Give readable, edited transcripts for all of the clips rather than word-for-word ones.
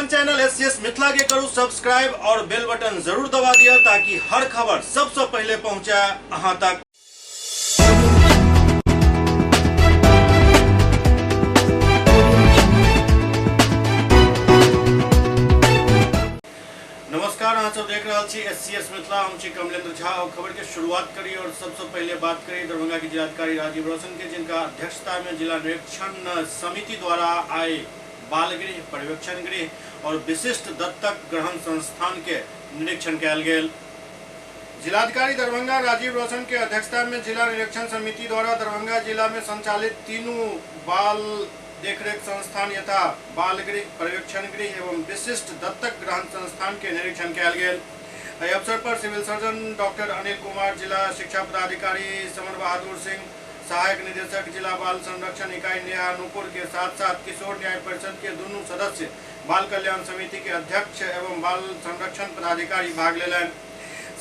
अपन channel SCS Mithila के करू subscribe और बेल बटन जरूर दबा दिया ताकि हर खबर सबसे पहले पहुंचे अहां तक। नमस्कार, अहाँ सब देख रहे छी एससीएस मिथिला। हम छी कमलेंद्र झा और खबर के शुरुआत करी और सबसे पहले बात करी दरभंगा के जिलाधिकारी राजीव रोशन के, जिनका अध्यक्षता में जिला निरीक्षण समिति द्वारा आए बाल गृह, पर्यवेक्षण गृह और विशिष्ट दत्तक ग्रहण संस्थान के निरीक्षण कयल गेल। जिलाधिकारी दरभंगा राजीव रोशन के अध्यक्षता में जिला निरीक्षण समिति द्वारा दरभंगा जिला में संचालित तीनों बाल देखरेख संस्थान यथा बाल गृह, पर्यवेक्षण गृह एवं विशिष्ट दत्तक ग्रहण संस्थान के निरीक्षण कयल गेल। एहि अवसर पर civil surgeon doctor Anil Kumar, जिला शिक्षा पदाधिकारी समर बहादुर सिंह, सहायक निदेशक जिला बाल संरक्षण इकाई नेहा नूपुर के साथ साथ किशोर न्याय परिषद के दोनों सदस्य, बाल कल्याण समिति के अध्यक्ष एवं बाल संरक्षण पदाधिकारी भाग लेलन।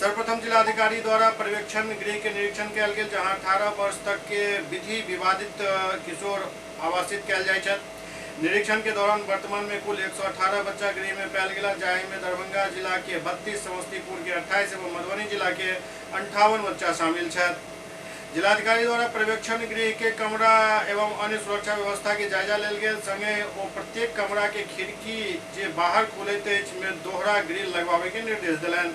सर्वप्रथम जिलाधिकारी द्वारा पर्यवेक्षण गृह के निरीक्षण कयल गेल, जहां 18 वर्ष तक के विधि विवादित किशोर आवासित कयल जाय छथि। निरीक्षण के दौरान वर्तमान में कुल 118 बच्चा गृह में पायल गेला, जाहि में दरभंगा जिला के 32, समस्तीपुर के 28 एवं मधुबनी जिला के 58 बच्चा शामिल छथि। जिलाधिकारी द्वारा पर्यवेक्षण गृह के कमरा एवं अन्य सुरक्षा व्यवस्था के जायजा लेल गेल, संगे ओ प्रत्येक कमरा के खिड़की जे बाहर खुलैत अछि में दोहरा ग्रिल लगवाबे के निर्देश देलनि।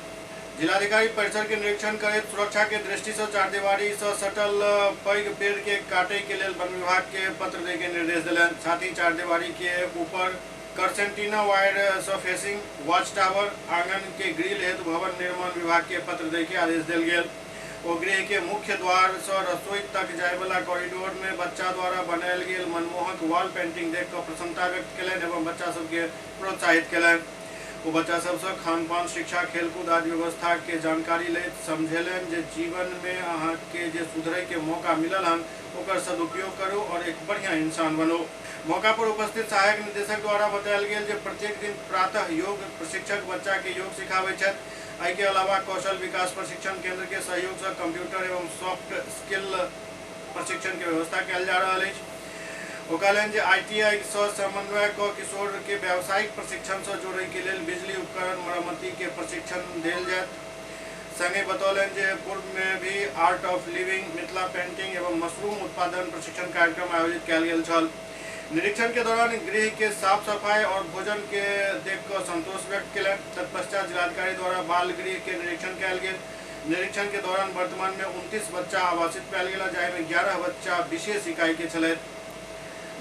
जिलाधिकारी परिसर के निरीक्षण करैत सुरक्षा के दृष्टि से चारदीवारी से सटल पैघ पेड़ के काटे के लेल वन विभाग के पत्र दे के निर्देश देलनि। साथ ही चारदीवारी के ऊपर करसेंटीना वायर से फेसिंग वॉच टावर, आंगन के ग्रिल हेतु भवन निर्माण विभाग के पत्र दे के आदेश देल गेल। ओ गृह के मुख्य द्वार से रसोई तक जाय वाला कॉरिडोर में बच्चा द्वारा बनायल गेल मनमोहक वॉल पेंटिंग देख कर प्रसन्नता व्यक्त कयलनि एवं बच्चा सबके प्रोत्साहित कयलनि। ओ बच्चा सबसे खान पान, शिक्षा, खेलकूद आदि व्यवस्था के जानकारी लैत समझेलनि जे जीवन में अहाँ के जे सुधरे के मौका मिलल हन ओकर सदुपयोग करू और एक बढ़िया इंसान बनो। मौका पर उपस्थित सहायक निदेशक द्वारा बतायल गेल जे प्रत्येक दिन प्रातः योग प्रशिक्षक बच्चा के योग सिखाबै छथि। एहि के अलावा कौशल विकास प्रशिक्षण केंद्र के सहयोग से कंप्यूटर एवं सॉफ्ट स्किल प्रशिक्षण के व्यवस्था कयल जा रहल अछि। ओ कहलनि जे ITI से समन्वय क किशोर के व्यावसायिक प्रशिक्षण से जोड़े के लेल बिजली उपकरण मरम्मति के प्रशिक्षण देल जायत। संगे बतौलनि जे पूर्व में भी art of living, Mithila painting एवं मशरूम उत्पादन प्रशिक्षण कार्यक्रम आयोजित कयल गेल छल। निरीक्षण के दौरान गृह के साफ सफाई और भोजन के देख कर संतोष व्यक्त कयलनि। तत्पश्चात जिलाधिकारी द्वारा बाल गृह के निरीक्षण कयल गेल। निरीक्षण के दौरान वर्तमान में 29 बच्चा आवासित पायल गेला, जाहि में 11 बच्चा विशेष इकाई के छलथि।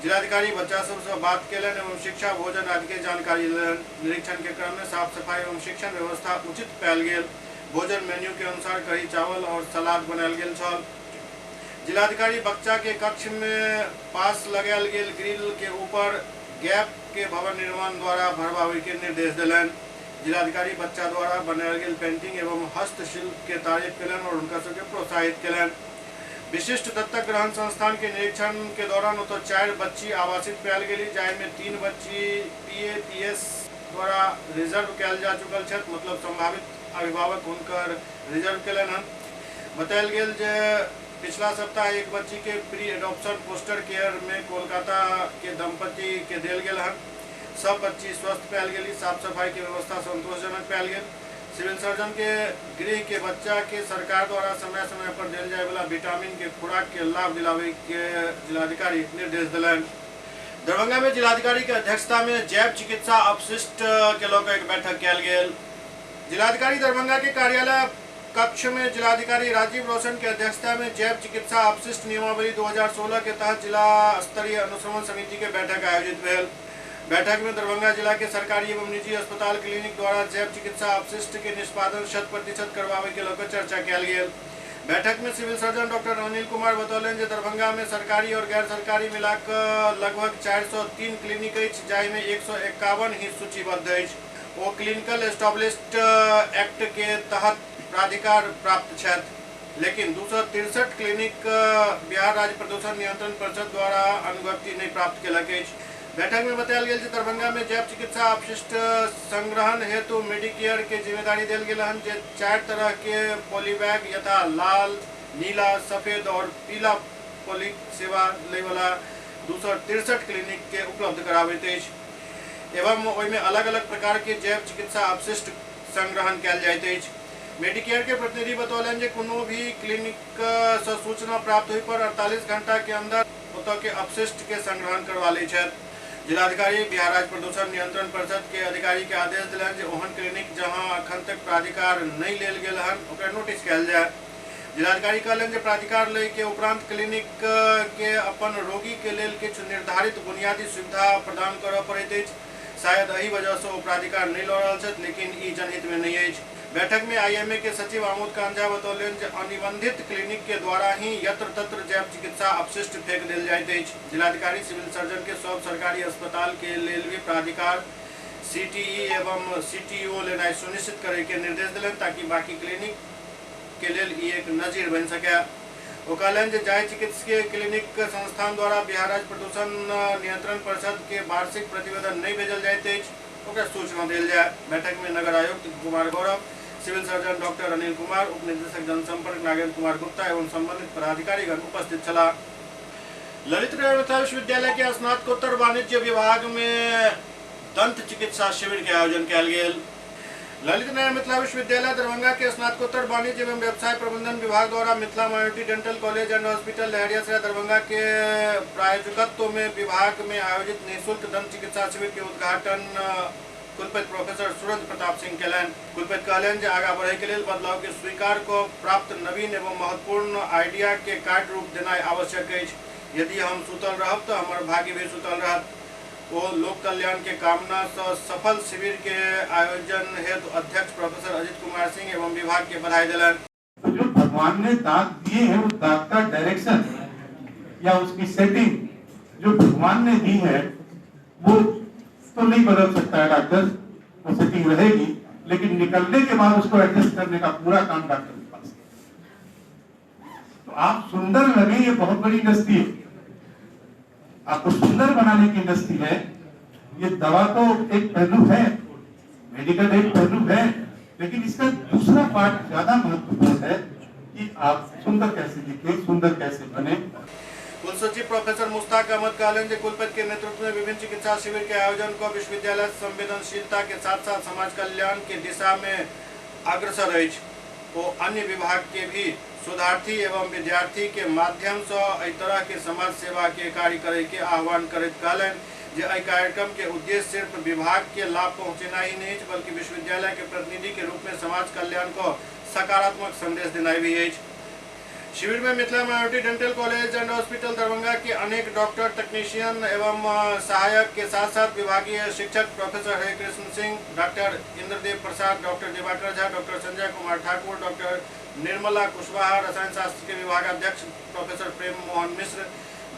जिलाधिकारी बच्चा सबसे बात कयलनि एवं शिक्षा, भोजन आदि के जानकारी लेलनि। निरीक्षण के क्रम में साफ सफाई एवं शिक्षण व्यवस्था उचित पायल गेल। भोजन मेन्यू के अनुसार कढ़ी चावल और सलाद बनायल गेल छल। जिलाधिकारी बच्चा के कक्ष में पास लगायल गेल ग्रिल के ऊपर गैप के भवन निर्माण द्वारा भरवावे के निर्देश देलनि। जिलाधिकारी बच्चा द्वारा बनायल गेल पेंटिंग एवं हस्तशिल्प के तारीफ कयलनि और उनका सबके प्रोत्साहित कयलनि। विशिष्ट दत्तक ग्रहण संस्थान के निरीक्षण के दौरान ओतऽ 4 बच्ची आवासित पायल गेली, जाहि में 3 बच्ची PAPS द्वारा रिजर्व कयल जा चुकल छथि, मतलब संभावित अभिभावक हुनकर रिजर्व कयलनि हन। बतायल गेल जे पिछला सप्ताह एक बच्ची के प्री एडॉप्शन फोस्टर केयर में कोलकाता के दंपति के देल गेल हन। सब बच्ची स्वस्थ पायल गेली। साफ सफाई की व्यवस्था संतोषजनक पायल गेल। सिविल सर्जन के गृह के बच्चा के सरकार द्वारा समय समय पर देल जाय वाला विटामिन के खुराक के लाभ दिलावे के जिलाधिकारी निर्देश दिलनि। दरभंगा में जिलाधिकारी के अध्यक्षता में जैव चिकित्सा अपशिष्ट के लऽ एक बैठक कयल गेल। जिलाधिकारी दरभंगा के कार्यालय कक्ष में जिलाधिकारी राजीव रोशन के अध्यक्षता में जैव चिकित्सा अपशिष्ट नियमावली 2016 के तहत जिला स्तरीय अनुश्रवण समिति के बैठक आयोजित भेल। बैठक में दरभंगा जिला के सरकारी एवं निजी अस्पताल क्लिनिक द्वारा जैव चिकित्सा अपशिष्ट के निष्पादन 100% करवावे के लेकर चर्चा कयल गेल। बैठक में civil surgeon doctor Anil Kumar बतौलनि जे दरभंगा में सरकारी और गैर सरकारी मिलाकर लगभग 403 क्लिनिक अछि, जाहि में 151 ही सूचीबद्ध अछि। ओ क्लिनिकल एस्टेब्लिश्ड एक्ट के तहत प्राधिकार प्राप्त छथि, लेकिन 263 क्लिनिक बिहार राज्य प्रदूषण नियंत्रण परिषद द्वारा अनुज्ञप्ति नहीं प्राप्त कयलक अछि। बैठक में बतायल गेल जे दरभंगा में जैव चिकित्सा अपशिष्ट संग्रहण हेतु मेडिकेयर के जिम्मेदारी देल गेल हन, जे 4 तरह के पॉलीबैग यथा लाल, नीला, सफेद और पीला पॉली सेवा ले वाला 263 क्लिनिक के उपलब्ध कराबैत अछि। एवं ओहिमे अलग अलग प्रकार के जैव चिकित्सा अपशिष्ट संग्रहण कयल जाइत अछि। मेडिकेयर के प्रतिनिधि बतौलन जे कोनो भी क्लिनिक से सूचना प्राप्त हुई पर 48 घंटा के अंदर ओतऽ के अपशिष्ट के संग्रहण करवा लै छथि। जिलाधिकारी बिहार राज्य प्रदूषण नियंत्रण परिषद के अधिकारी के आदेश दिलन जे ओहन क्लिनिक जहां अखन तक प्राधिकार नहीं लेल गेल हन ओकरा नोटिस कयल जाय। जिलाधिकारी कहलन जे प्राधिकार लय के उपरांत क्लिनिक के अपन रोगी के लेल किछु निर्धारित बुनियादी सुविधा प्रदान करऽ पड़ैत अछि। शायद एही वजह से ओ प्राधिकार नहीं लऽ रहल छथि, लेकिन ई जनहित में नहीं अछि। बैठक में आईएमए के सचिव आमोद कांझा बतौलन जे अनिबंधित क्लिनिक के द्वारा ही यत्र तत्र जैव चिकित्सा अपशिष्ट फेंक देल जाइत अछि। जिलाधिकारी सिविल सर्जन के सब सरकारी अस्पताल के लेल भी प्राधिकार सीटीई एवं सीटीओ लेनाइ सुनिश्चित करे के निर्देश दिलन ताकि बाकी क्लिनिक के लेल ई एक नजीर बन सके। ओ कहलन जे जाहि चिकित्सकीय क्लिनिक संस्थान द्वारा बिहार राज्य प्रदूषण नियंत्रण परिषद के वार्षिक प्रतिवेदन नहीं भेजल जाइत अछि ओकरा सूचना देल जाय। बैठक में नगर आयुक्त Kumar Gaurav, civil surgeon doctor Anil Kumar, उप निदेशक जनसंपर्क नागेंद्र कुमार गुप्ता एवं संबंधित पदाधिकारीगण उपस्थित छलाह। ललित नारायण मिथिला विश्वविद्यालय के स्नातकोत्तर वाणिज्य विभाग में दंत चिकित्सा शिविर के आयोजन कयल गेल। ललित नारायण मिथिला विश्वविद्यालय दरभंगा के स्नातकोत्तर वाणिज्य एवं व्यवसाय प्रबंधन विभाग द्वारा Mithila minority dental college and hospital Laheriasarai Darbhanga के प्रायोजकत्व में विभाग में आयोजित निःशुल्क दंत चिकित्सा शिविर के उद्घाटन कुलपति प्रोफेसर सुरेंद्र प्रताप सिंह केलन। कुलपति कहलन जे आगा बढ़े के लिए बदलाव के स्वीकार को प्राप्त नवीन एवं महत्वपूर्ण आइडिया के कार्य रूप देनाइ आवश्यक अछि। यदि हम सुतल रहब तो हमार भाग्य भी सुतल रहत। वो लोक कल्याण के कामना से सफल शिविर के आयोजन हेतु अध्यक्ष प्रोफेसर अजित कुमार सिंह एवं विभाग के बधाई दिलन। तो जो भगवान ने दांत दिए हैं उस दांत का डायरेक्शन या उसकी सेटिंग जो भगवान ने दी है वो तो नहीं बदल सकता है डॉक्टर, वो सेटिंग रहेगी, लेकिन निकलने के बाद उसको एडजस्ट करने का पूरा काम डॉक्टर के पास है। तो आप सुंदर लगे ये बहुत बड़ी इंडस्ट्री है, आपको सुंदर बनाने की इंडस्ट्री है। ये दवा तो एक पहलू है, मेडिकल एक पहलू है, लेकिन इसका दूसरा पार्ट ज्यादा महत्वपूर्ण है कि आप सुंदर कैसे दिखे, सुंदर कैसे बने। कुल सचिव प्रोफेसर मुश्ताक अहमद कहलन जे कुलपति के नेतृत्व में विभिन्न चिकित्सा शिविर के आयोजन को विश्वविद्यालय संवेदनशीलता के साथ साथ समाज कल्याण के दिशा में अग्रसर अछि। वो अन्य विभाग के भी शोधार्थी एवं विद्यार्थी के माध्यम से एहि तरह के समाज सेवा के कार्य करे के आह्वान करैत कहलन जे एहि कार्यक्रम के उद्देश्य सिर्फ विभाग के लाभ पहुँचेना ही नहीं बल्कि विश्वविद्यालय के प्रतिनिधि के रूप में समाज कल्याण को सकारात्मक संदेश देना भी है। शिविर में Mithila minority dental college and hospital Darbhanga के अनेक डॉक्टर, टेक्नीशियन एवं सहायक के साथ साथ विभागीय शिक्षक professor Harikrishna Singh, doctor Indradev Prasad, doctor Diwakar Jha, doctor Sanjay Kumar Thakur, doctor Nirmala Kushwaha, रसायन शास्त्र के विभागाध्यक्ष प्रोफेसर प्रेम मोहन मिश्र,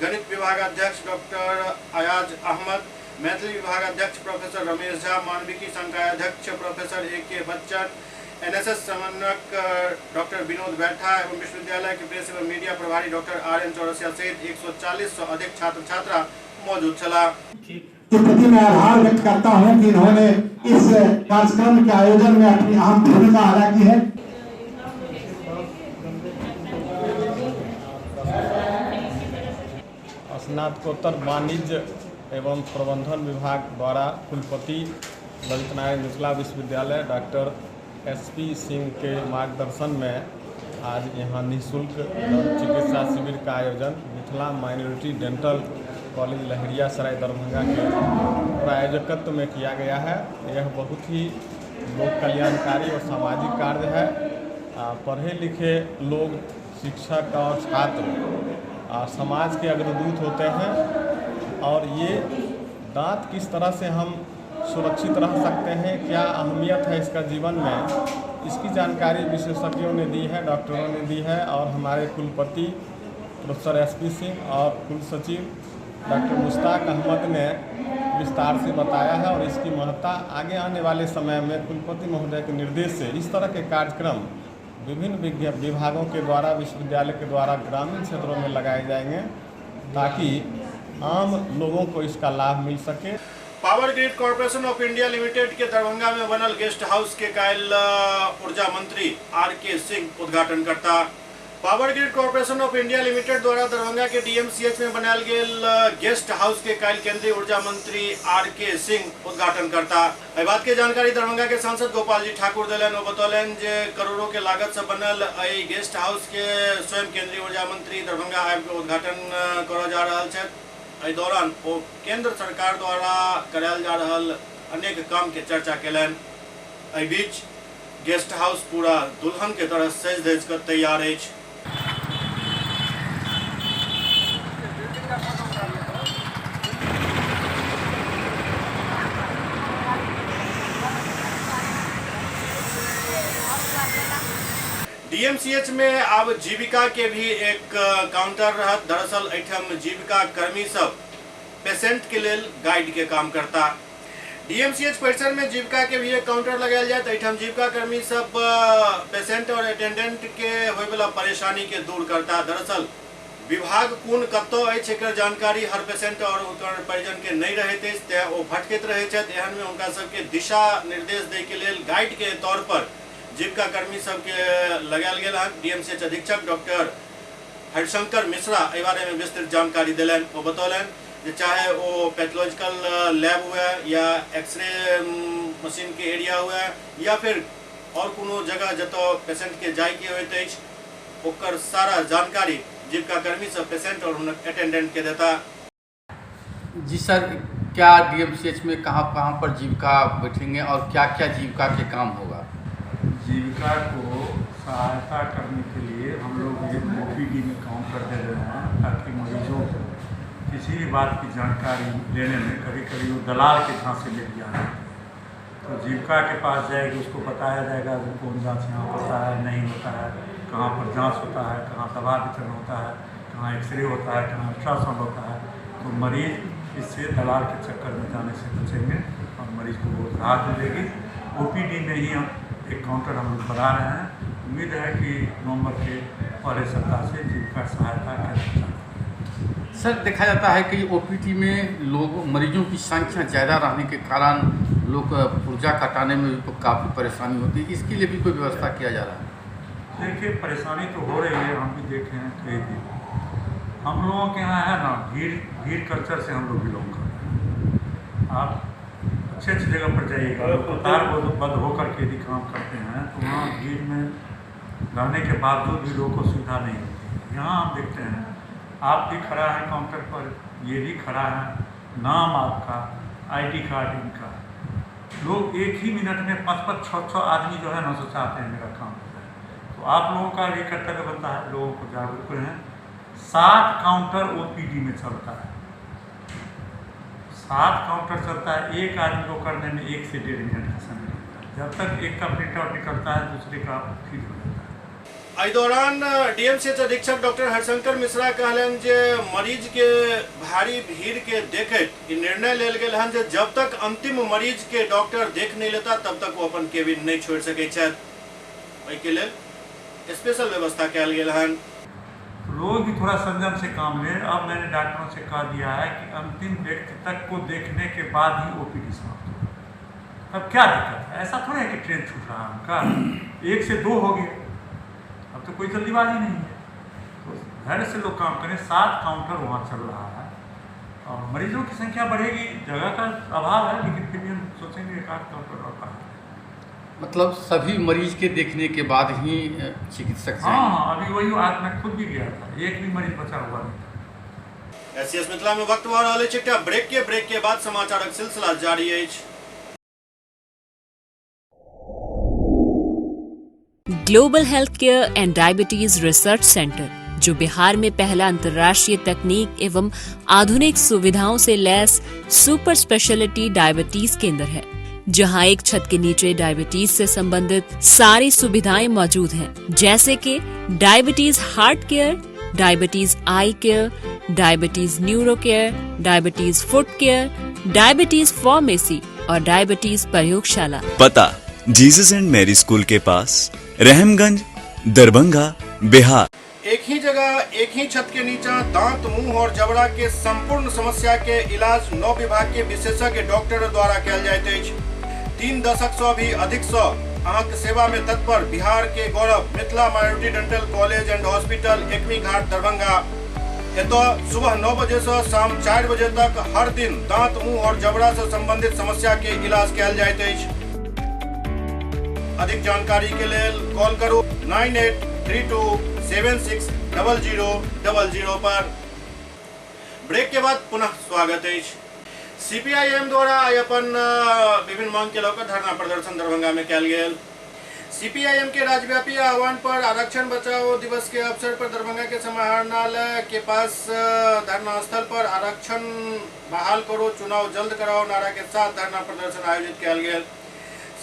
गणित विभागाध्यक्ष डॉक्टर अयाज अहमद, मैथिली विभागाध्यक्ष प्रोफेसर रमेश झा, मानविकी संकायाध्यक्ष प्रोफेसर A.K. बच्चन, एनएसएस समन्वयक डॉक्टर विनोद बैठा एवं विश्वविद्यालय के प्रेस एवं मीडिया प्रभारी डॉक्टर R.N. चौरसिया सहित 140 से अधिक छात्र छात्रा मौजूद छला। प्रति मैं आभार व्यक्त करता हूं कि इन्होंने इस कार्यक्रम के आयोजन में अपनी अहम भूमिका अदा की है। स्नातकोत्तर वाणिज्य एवं प्रबंधन विभाग द्वारा कुलपति ललित नारायण मिथिला विश्वविद्यालय डॉक्टर SP सिंह के मार्गदर्शन में आज यहाँ निःशुल्क दंत चिकित्सा शिविर का आयोजन Mithila minority dental college Laheriasarai Darbhanga के प्रायोजकत्व में किया गया है। यह बहुत ही लोक कल्याणकारी और सामाजिक कार्य है। पढ़े लिखे लोग, शिक्षक और छात्र समाज के अग्रदूत होते हैं और ये दांत किस तरह से हम सुरक्षित रह सकते हैं, क्या अहमियत है इसका जीवन में, इसकी जानकारी विशेषज्ञों ने दी है, डॉक्टरों ने दी है और हमारे कुलपति प्रोफेसर SP सिंह और कुल सचिव डॉक्टर मुश्ताक अहमद ने विस्तार से बताया है। और इसकी महत्ता आगे आने वाले समय में कुलपति महोदय के निर्देश से इस तरह के कार्यक्रम विभिन्न विभागों के द्वारा, विश्वविद्यालय के द्वारा ग्रामीण क्षेत्रों में लगाए जाएंगे ताकि आम लोगों को इसका लाभ मिल सके। Power grid corporation of India limited के दरभंगा में बनल गेस्ट हाउस के काल्हि ऊर्जा मंत्री R.K. सिंह उद्घाटन करता। Power grid corporation of India limited द्वारा दरभंगा के डीएमसीएच में बनायल गेल गेस्ट हाउस के काल केंद्रीय ऊर्जा मंत्री आर.के. सिंह उद्घाटन करता। एहि बात के जानकारी दरभंगा के सांसद गोपाल जी ठाकुर दिलन। ओ बतौलन जे करोड़ों के लागत से बनल एहि गेस्ट हाउस के स्वयं केंद्रीय ऊर्जा मंत्री दरभंगा आबि के उद्घाटन करल जा रहल छथि। एहि दौरान ओ केंद्र सरकार द्वारा करायल जा रहल अनेक काम के चर्चा केलन। एहि बीच गेस्ट हाउस पूरा दुल्हन के तरह सज धज कर तैयार अछि। डीएमसीएच में अब जीविका के भी एक काउंटर रहत। दरअसल एठम जीविका कर्मी सब पेशेंट के लेल गाइड के काम करता। डीएमसीएच परिसर में जीविका के भी एक काउंटर लगायल जाए तो एठम जीविका कर्मी सब पेशेंट और अटेंडेंट के होय वाला परेशानी के दूर करता। दरअसल विभाग कोन कतौ अछि एकर जानकारी हर पेशेंट और ओकर परिजन के नहीं रहैत अछि, तें ओ भटकैत रहै छथि। एहन में हुनका सबके दिशा निर्देश दै के लेल गाइड के तौर पर जीविका कर्मी सबके लगायल गेल हन। डीएमसीएच अधीक्षक डॉक्टर हरिशंकर मिश्रा एहि बारे में विस्तृत जानकारी दिलन। ओ बतौलन जे चाहे वो पैथोलॉजिकल लैब हुए या एक्सरे मशीन के एरिया हुए या फिर और कोनो जगह जतौ पेशेंट के जाय के होइत अछि ओकर सारा जानकारी जीविका कर्मी सब पेशेंट और अटेंडेंट के देता। जी सर, क्या डीएमसीएच में कहाँ पर जीविका बैठेंगे और क्या क्या जीविका के काम होगा? जीविका को सहायता करने के लिए हम लोग एक ओपीडी में काउंटर दे रहे हैं ताकि मरीजों को किसी भी बात की जानकारी लेने में कभी कभी वो दलाल के झांसे ले लिया है तो जीविका के पास जाएगी, उसको बताया जाएगा कि कौन जाँच यहाँ होता है नहीं होता है, कहाँ पर जाँच होता है, कहाँ दवा वितरण होता है, कहाँ एक्सरे होता है, कहाँ अल्ट्रासाउंड होता है। तो मरीज इससे दलाल के चक्कर में जाने से बचेंगे और मरीज को बहुत राहत मिलेगी। ओपीडी में ही हम एक काउंटर हम लोग बना रहे हैं। उम्मीद है कि नवंबर के पहले सप्ताह से जीविका सहायता केंद्र। सर, देखा जाता है कि ओपीडी में लोग मरीजों की संख्या ज़्यादा रहने के कारण लोग पुर्जा कटाने में भी काफ़ी परेशानी होती है। इसके लिए भी कोई व्यवस्था किया जा रहा है? देखिए, परेशानी तो हो रही है, हम भी देखे हैं कई दिन। हम लोगों के यहाँ है ना भीड़ कल्चर से हम लोग बिलोंग करते हैं। आप अच्छी जगह पर जाइएगा, कतारबद्ध होकर के यदि काम करते हैं तो वहाँ भीड़ में रहने के बावजूद भी लोगों को सुविधा नहीं होती। यहाँ हम देखते हैं आप भी खड़ा है काउंटर पर, ये भी खड़ा है, नाम आपका, आईडी कार्ड इनका। लोग एक ही मिनट में 5-5, 6-6 आदमी जो है ना सो चाहते हैं मेरा काम हो जाए। तो आप लोगों का भी कर्तव्य बनता है लोगों को जागरूक रहें। 7 काउंटर ओपीडी में चलता है, 7 काउंटर चलता है। एक आदमी को करने में 1 से 1.5 मिनट का समय लगता है। जब तक एक का प्रिंट आउट निकलता है दूसरे का फिर हो जाता है। एहि दौरान डीएमसीएच अधीक्षक डॉक्टर हरिशंकर मिश्रा कहलन जे मरीज के भारी भीड़ के देखैत निर्णय लेल गेल हन जे जब तक अंतिम मरीज के डॉक्टर देख नहीं लेता तब तक वो अपन केबिन नहीं छोड़ सकै छथि। एहि के लेल स्पेशल व्यवस्था कयल गेल हन। लोग भी थोड़ा संयम से काम लें। अब मैंने डॉक्टरों से कह दिया है कि अंतिम व्यक्ति तक को देखने के बाद ही ओपीडी समाप्त हो। अब क्या दिक्कत है? ऐसा थोड़ा है कि ट्रेन छूट रहा है उनका, 1 से 2 हो गया, अब तो कोई जल्दीबाजी नहीं है। तो धैर्य से लोग काम करें। 7 काउंटर वहाँ चल रहा है और मरीजों की संख्या बढ़ेगी। जगह का अभाव है लेकिन फिर भी हम सोचेंगे 1 आध काउंटर और बढ़ा। मतलब सभी मरीज के देखने के बाद ही चिकित्सक? हाँ, अभी वही आज मैं खुद भी गया था, एक भी मरीज बचा हुआ नहीं था। एससीएस मिथिला में वक्त भऽ रहल अछि एकटा ब्रेक के बाद समाचारक सिलसिला जारी अछि। Global health care and diabetes research centre, जो बिहार में पहला अंतर्राष्ट्रीय तकनीक एवं आधुनिक सुविधाओं से लैस सुपर स्पेशलिटी डायबिटीज केंद्र है, जहां एक छत के नीचे डायबिटीज से संबंधित सारी सुविधाएं मौजूद हैं, जैसे कि diabetes heart care, diabetes eye care, diabetes neuro care, diabetes foot care, diabetes pharmacy और डायबिटीज प्रयोगशाला। पता जीसस एंड मैरी स्कूल के पास, रहमगंज, दरभंगा, बिहार। एक ही जगह एक ही छत के नीचे दांत, मुंह और जबड़ा के संपूर्ण समस्या के इलाज 9 विभाग के विशेषज्ञ डॉक्टर द्वारा कयल जाइत अछि। 3 दशक से भी अधिक अहाँक सेवा में तत्पर बिहार के गौरव Mithila minority dental college and hospital Ekmi Ghat Darbhanga. एतऽ सुबह 9 बजे से शाम 4 बजे तक हर दिन दांत, मुंह और जबड़ा से संबंधित समस्या के इलाज कयल जाइत अछि। अधिक जानकारी के लेल कॉल करू 9832760000 पर। ब्रेक के बाद पुनः स्वागत है। सीपीआईएम द्वारा आइ अपन विभिन्न मांग के लकर धरना प्रदर्शन दरभंगा में कयल गेल। सीपीआईएम के राज्यव्यापी आह्वान पर आरक्षण बचाओ दिवस के अवसर पर दरभंगा के समाहरणालय के पास धरना स्थल पर आरक्षण बहाल करो, चुनाव जल्द कराओ नारा के साथ धरना प्रदर्शन आयोजित कयल गेल।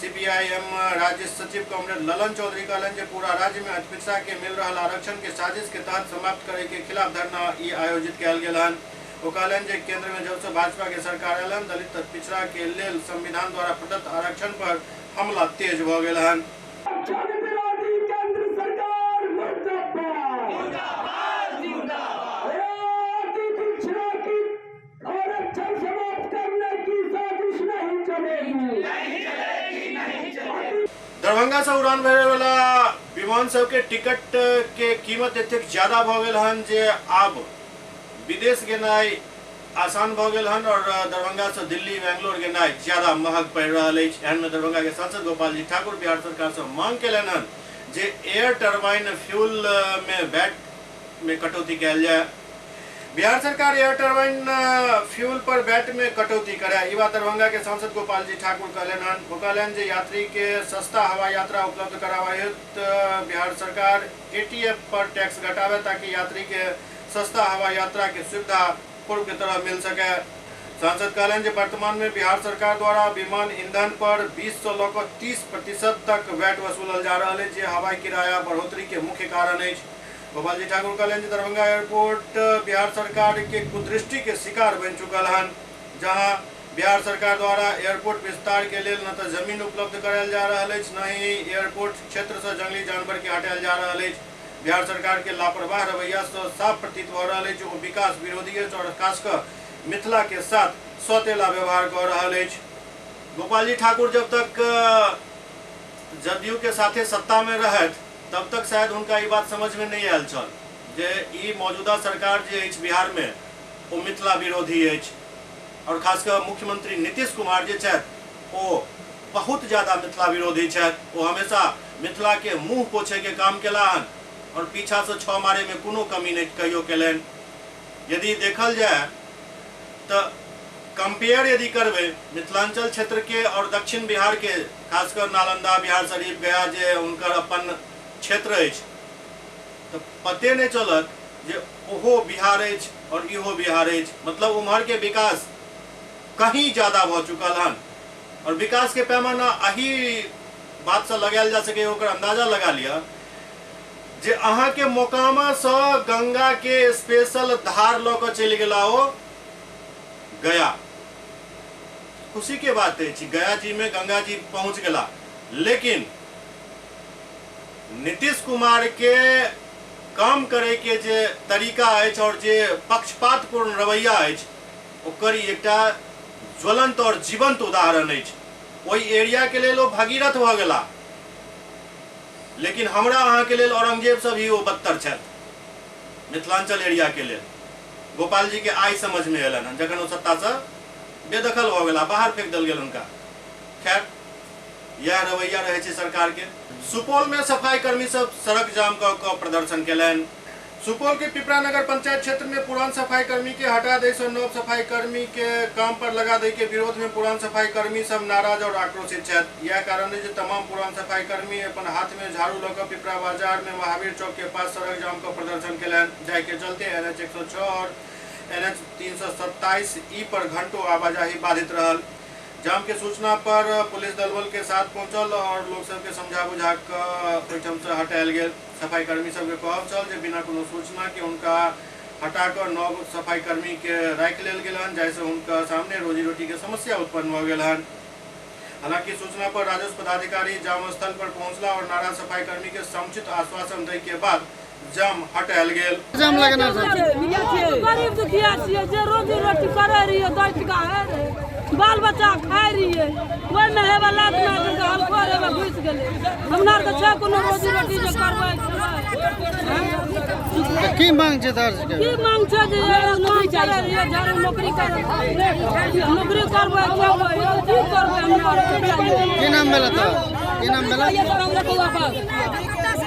सीपीआईएम राज्य सचिव कॉमरेड ललन चौधरी कहलन जे पूरा राज्य में अति पिछड़ा के मिल रहा आरक्षण के साजिश के तहत समाप्त करे के खिलाफ धरना आयोजित कयल गेल हन। वो कहलन जे केंद्र में जब से भाजपा के सरकार एलन दलित पिछड़ा के लेल संविधान द्वारा प्रदत्त आरक्षण पर हमला तेज भ गेल हन। दरभंगा से उड़ान भरे वाला विमान सब के टिकट के कीमत एतेक ज्यादा भ गेल हन जे आब विदेश गेनाइ आसान भ गेल हन और दरभंगा से दिल्ली बेंगलोर गेनाइ ज्यादा महग पड़ रहा है। एहन में दरभंगा के सांसद गोपाल जी ठाकुर बिहार सरकार से मांग केलन हन जे एयर टरबाइन फ्यूल में वैट में कटौती कयल जाए। बिहार सरकार एयर टरबाइन फ्यूल पर वैट में कटौती करे। ई बात दरभंगा के सांसद गोपाल जी ठाकुर कहलन हन। वो कहलन जे यात्री के सस्ता हवाई यात्रा उपलब्ध करावे हेतु बिहार सरकार एटीएफ पर टैक्स घटावे ताकि यात्री के सस्ता हवाई यात्रा की सुविधा पूर्व की तरह मिल सके। सांसद कहलन जे वर्तमान में बिहार सरकार द्वारा विमान ईंधन पर 20 से लेकर 30% तक वैट वसूलल जा रहा है, जे हवाई किराया बढ़ोतरी के मुख्य कारण है। गोपाल जी ठाकुर कहलन जे दरभंगा एयरपोर्ट बिहार सरकार के कुदृष्टि के शिकार बन चुकल हन, जहां बिहार सरकार द्वारा एयरपोर्ट विस्तार के लिए न तो जमीन उपलब्ध करायल जा रहा है, न ही एयरपोर्ट क्षेत्र से जंगली जानवर के हटायल जा रहा है। बिहार सरकार के लापरवाह रवैया से साफ प्रतीत हो रहा है जो विकास विरोधी है और खासकर मिथिला के साथ सौतेला व्यवहार कर रहा है। गोपाल जी ठाकुर जब तक जदयू के साथे सत्ता में रहत तब तक शायद उनका ये बात समझ में नहीं आयल छल जे ई मौजूदा सरकार जे अछि बिहार में वो मिथिला विरोधी अछि और खासकर मुख्यमंत्री नीतीश कुमार जे छथि वो बहुत ज्यादा मिथिला विरोधी छथि। वो हमेशा मिथिला के मुंह पोछे के काम केला हन और पीछा से छह मारे में कोनो कमी नहीं कहियो केलन। यदि देखल जाए तो कंपेयर यदि करबे मिथिलांचल क्षेत्र के और दक्षिण बिहार के खासकर नालंदा, बिहार शरीफ, गया जे उनकर अपन क्षेत्र अछि तो पते नहीं चलत जे ओहो बिहार अछि और इहो बिहार अछि। मतलब उम्हर के विकास कहीं ज्यादा भ चुकल हन और विकास के पैमाना अही बात से लगायल जा सके ओकर अंदाजा लगा लिया जे अहाँ के मोकामा से गंगा के स्पेशल धार लऽ चल गेला हो गया। खुशी के बात है गया जी में गंगा जी पहुंच गला, लेकिन नीतीश कुमार के काम करे के जे तरीका अछि और जे पक्षपातपूर्ण रवैया अछि ओकर एकटा ज्वलंत और जीवंत उदाहरण अछि। ओहि एरिया के लेल ओ भगीरथ भ गेला, लेकिन हमरा अहाँ के लेल औरंगजेब से भी वो बदतर छथि। मिथिलांचल एरिया के लेल गोपाल जी के आई समझ में एलन जखन वो सत्ता से बेदखल हो गया, बाहर फेंक दल गेल उनका। खैर यह रवैया रहे छै सरकार के। सुपौल में सफाई कर्मी सब सड़क जाम का प्रदर्शन केलन। सुपौल के पिपरा नगर पंचायत क्षेत्र में पुरान सफाई कर्मी के हटा दे से नव सफाई कर्मी के काम पर लगा दे के विरोध में पुरान सफाई कर्मी सब नाराज और आक्रोशित छथि। यह कारण है जो तमाम पुरान सफाई कर्मी अपन हाथ में झाड़ू लगा पिपरा बाजार में महावीर चौक के पास सड़क जाम का प्रदर्शन केलन, जाय के चलते NH 106 और NH 327 ई पर घंटों आवाजाही बाधित रहल। जाम के सूचना पर पुलिस दलबल के साथ पहुंचल और लोग सबके समझा बुझा कर से हटायल गेल। सफाई कर्मी सबके कहब चल जे बिना कोनो सूचना के उनका हटाकर नव सफाई कर्मी के राखि लेल गेल हन, जैसे उनका सामने रोजी रोटी के समस्या उत्पन्न हो गेल हन। हालांकि सूचना पर राजस्व पदाधिकारी जाम स्थल पर पहुंचला और नाराज सफाई कर्मी के समुचित आश्वासन दै के बाद जाम हटायल गेल। जाम लगना गरीब दुखिया छियै जे रोजी रोटी करे रहिए 10 टका है बाल बच्चा खाय रहिए ओइ में हेबे लात में हल्को हेबे घुस गेलै हमरा आर के छै कोनो रोजी रोटी जे करबै की मांग छै दर्ज के? की मांग छै जे मांग चाहे झाड़ू नौकरी करबै नौकरी करबै की करबै हमरा आर के? की नाम भेल तो? की नाम भेल?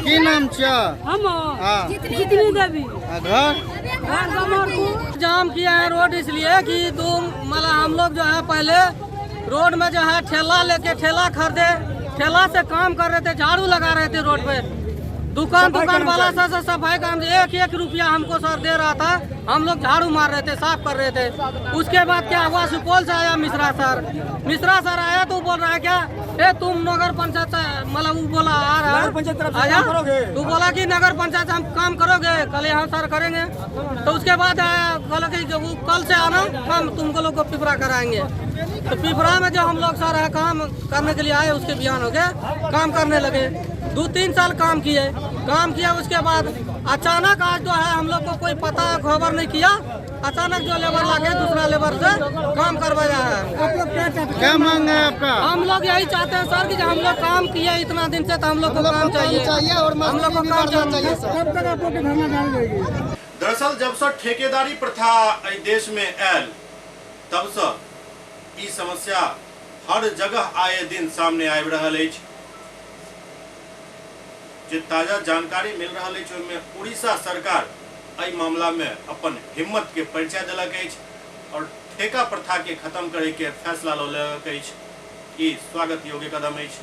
की नाम छै? हम हां जितनी देवी घर गमरपुर। जाम किया है रोड इसलिए कि मतलब हम लोग जो है पहले रोड में जो है ठेला लेके ठेला खरीदे, ठेला से काम कर रहे थे, झाड़ू लगा रहे थे रोड पे। दुकान वाला सर सफाई काम 1-1 रुपया हमको सर दे रहा था, हम लोग झाड़ू मार रहे थे, साफ कर रहे थे। उसके बाद क्या हुआ, सुपौल से आया मिश्रा सर आया तो बोल रहा है क्या तुम नगर पंचायत मतलब वो बोला आ रहा है आया तो बोला कि नगर पंचायत हम काम करोगे? कल यहाँ सर करेंगे। तो उसके बाद बोला कि वो कल से आना हम तुमको लोग को पिपरा कराएंगे। तो पिपरा में जो हम लोग सर है काम करने के लिए आए, उसके बयान हो गए, काम करने लगे। 2-3 साल काम किया उसके बाद अचानक आज जो है हम लोग को कोई पता खबर नहीं किया, अचानक जो लेबर लाके दूसरा लेबर से काम करवाया है। क्या मांग है आपका? हम लोग यही चाहते हैं सर कि हम लोग काम किए इतना दिन से, तो हम लोग को काम चाहिए और हम लोग को काम चाहिए सर। दरअसल जब से ठेकेदारी प्रथा देश में आयल तब से ई समस्या हर जगह आए दिन सामने आबि रहल अछि। जे ताजा जानकारी मिल रहा है ओहिमे उड़ीसा सरकार एहि मामला में अपन हिम्मत के परिचय दिलक अछि और ठेका प्रथा के खत्म करे के फैसला लेलक अछि। ई स्वागत योग्य कदम अछि।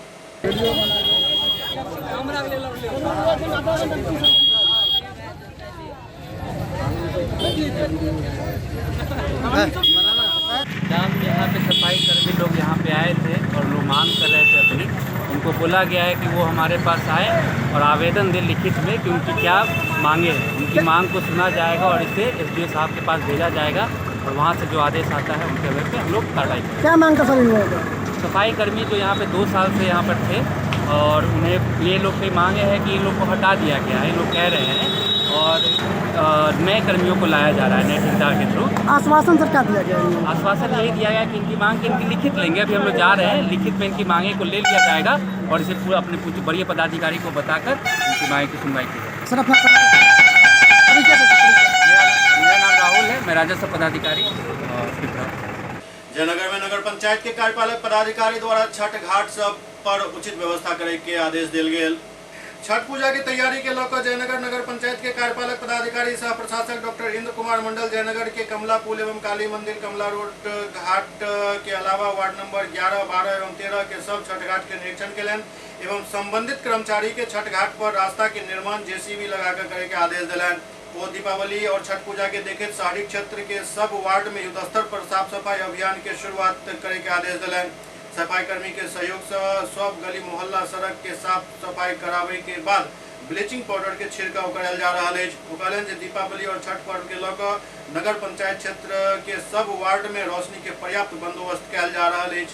जाम यहाँ पे सफाई कर्मी लोग यहाँ पे आए थे और लोग मांग कर रहे थे अपनी। उनको बोला गया है कि वो हमारे पास आए और आवेदन दें लिखित में कि उनकी क्या मांगे हैं। उनकी मांग को सुना जाएगा और इसे एसडीओ साहब के पास भेजा जाएगा और वहाँ से जो आदेश आता है उनके आधार पे हम लोग कार्रवाई करेंगे। क्या मांग था सर? सफाई कर्मी जो यहाँ पे 2 साल से यहाँ पर थे और उन्हें ये लोग की मांगे हैं कि इन लोग को हटा दिया गया है, ये लोग कह रहे हैं, और नए कर्मियों को लाया जा रहा है नए ठेकेदार के थ्रू। आश्वासन सर क्या दिया गया? आश्वासन यही दिया गया कि इनकी मांग की इनकी लिखित लेंगे। अभी हम लोग जा रहे हैं, लिखित में इनकी मांगे को ले लिया जाएगा और इसे पूरा अपने बड़े पदाधिकारी को बताकर इनकी मांगे की सुनवाई की जाएगी। सर अपना मेरा नाम राहुल है, मैं राजस्व पदाधिकारी जयनगर में नगर पंचायत के कार्यपालक पदाधिकारी द्वारा छठ घाट सब पर उचित व्यवस्था करे के आदेश दिल गेल। छठ पूजा की तैयारी के लेकर जयनगर नगर पंचायत के कार्यपालक पदाधिकारी सह प्रशासक डॉक्टर इंद्र कुमार मंडल जयनगर के कमला पुल एवं काली मंदिर कमला रोड घाट के अलावा वार्ड नंबर 11, 12 एवं 13 के सब छठ घाट के निरीक्षण केलन एवं संबंधित कर्मचारी के छठ घाट पर रास्ता के निर्माण जेसीबी लगाकर करे के आदेश दिलन। वो दीपावली और छठ पूजा के देखे शहरी क्षेत्र के सब वार्ड में युद्धस्तर पर साफ सफाई अभियान के शुरुआत करे के आदेश दिलन। सफाई कर्मी के सहयोग से सब गली मोहल्ला सड़क के साफ सफाई करावे के बाद ब्लीचिंग पाउडर के छिड़काव करायल जा रहा है। कहलन जे दीपावली और छठ पर्व के लेकर नगर पंचायत क्षेत्र के सब वार्ड में रोशनी के पर्याप्त बंदोबस्त किया जा रहा है।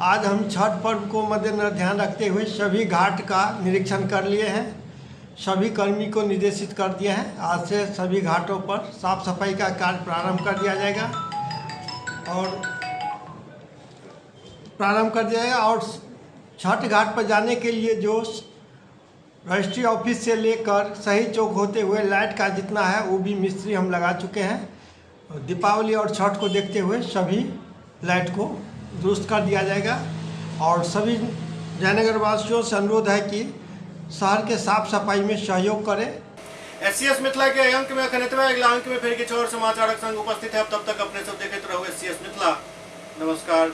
आज हम छठ पर्व को मद्देनजर ध्यान रखते हुए सभी घाट का निरीक्षण कर लिए हैं, सभी कर्मी को निर्देशित कर दिए हैं। आज से सभी घाटों पर साफ सफाई का कार्य प्रारंभ कर दिया जाएगा और छठ घाट पर जाने के लिए जो रजिस्ट्री ऑफिस से लेकर सही चौक होते हुए लाइट का जितना है वो भी मिस्त्री हम लगा चुके हैं। दीपावली और छठ को देखते हुए सभी लाइट को दुरुस्त कर दिया जाएगा और सभी जयनगर वासियों से अनुरोध है कि शहर के साफ सफाई में सहयोग करें। एससीएस मिथिला के अंक में अगला अंक में फिर किछु और समाचारक संग उपस्थित है। तब तक अपने सब देखते रहो एससीएस मिथिला। नमस्कार।